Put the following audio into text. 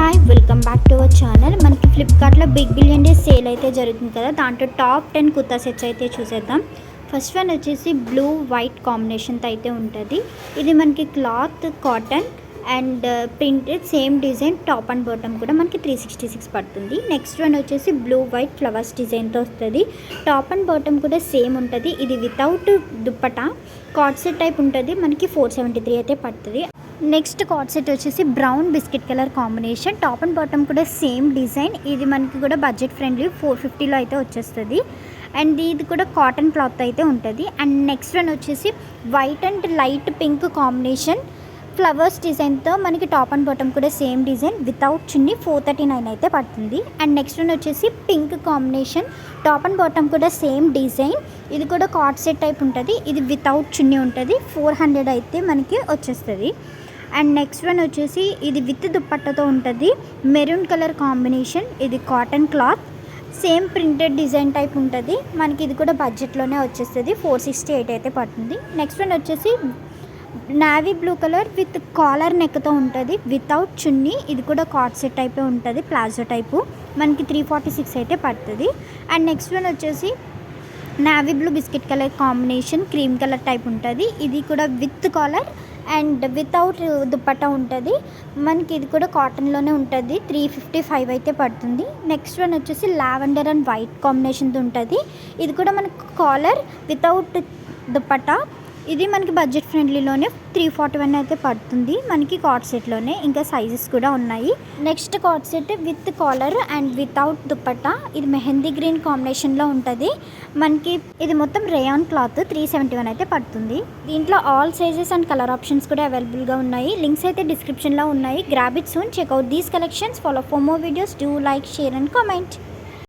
Hi welcome back to our channel. మనకి ఫ్లిప్కార్ట్లో big billion day sale అయితే జరుగుతుంది కదా, దాంట్లో టాప్ 10 కుర్తా సెట్స్ అయితే చూసేద్దాం. ఫస్ట్ వన్ వచ్చేసి బ్లూ వైట్ కాంబినేషన్తో అయితే ఉంటుంది. ఇది మనకి cloth cotton and printed same design, top and bottom కూడా మనకి 366 పడుతుంది. నెక్స్ట్ వన్ వచ్చేసి బ్లూ వైట్ ఫ్లవర్స్ డిజైన్తో వస్తుంది. టాప్ అండ్ బాటమ్ కూడా సేమ్ ఉంటుంది. ఇది without dupatta card set type ఉంటుంది. మనకి 473 అయితే పడుతుంది. నెక్స్ట్ కార్డ్ సెట్ వచ్చేసి brown biscuit colour combination, top and bottom కూడా సేమ్ డిజైన్. ఇది మనకి కూడా బడ్జెట్ ఫ్రెండ్లీ 450లో అయితే వచ్చేస్తుంది. అండ్ ఇది కూడా కాటన్ క్లాత్ అయితే ఉంటుంది. అండ్ నెక్స్ట్ వన్ వచ్చేసి white and light pink combination flowers డిజైన్తో మనకి టాప్ అండ్ బాటమ్ కూడా సేమ్ డిజైన్ వితౌట్ చున్నీ 439 అయితే పడుతుంది. అండ్ నెక్స్ట్ వన్ వచ్చేసి pink combination, top and bottom కూడా సేమ్ డిజైన్. ఇది కూడా కార్డ్ సెట్ టైప్ ఉంటుంది. ఇది వితౌట్ చున్నీ ఉంటుంది. 400 అయితే మనకి వచ్చేస్తుంది. అండ్ నెక్స్ట్ వన్ వచ్చేసి ఇది విత్ దుప్పట్టతో ఉంటుంది. మెరూన్ కలర్ కాంబినేషన్, ఇది cotton cloth same printed design type ఉంటుంది. మనకి ఇది కూడా బడ్జెట్లోనే వచ్చేస్తుంది. 468 అయితే పడుతుంది. నెక్స్ట్ వన్ వచ్చేసి navy blue colour with collar నెక్తో ఉంటుంది వితౌట్ చున్నీ. ఇది కూడా కార్డ్ సెట్ టైపే ఉంటుంది, ప్లాజో టైపు. మనకి 346 అయితే పడుతుంది. అండ్ నెక్స్ట్ వన్ వచ్చేసి navy blue biscuit colour combination cream colour type ఉంటుంది. ఇది కూడా with collar and without dupatta ఉంటుంది. మనకి ఇది కూడా కాటన్లోనే ఉంటుంది. 355 అయితే పడుతుంది. నెక్స్ట్ వన్ వచ్చేసి లావెండర్ అండ్ వైట్ కాంబినేషన్తో ఉంటుంది. ఇది కూడా మనకి కాలర్ వితౌట్ దుప్పట్టా. ఇది మనకి బడ్జెట్ ఫ్రెండ్లీలోనే 341 అయితే పడుతుంది. మనకి కార్డ్ సెట్లోనే ఇంకా సైజెస్ కూడా ఉన్నాయి. Next card set with collar and without dupatta. ఇది మెహందీ గ్రీన్ కాంబినేషన్లో ఉంటుంది. మనకి ఇది మొత్తం రేయాన్ క్లాత్ 371 అయితే పడుతుంది. దీంట్లో all sizes and colour options కూడా అవైలబుల్గా ఉన్నాయి. లింక్స్ అయితే డిస్క్రిప్షన్లో ఉన్నాయి. Grab it soon, check out these collections, follow for more videos, do like, share and comment.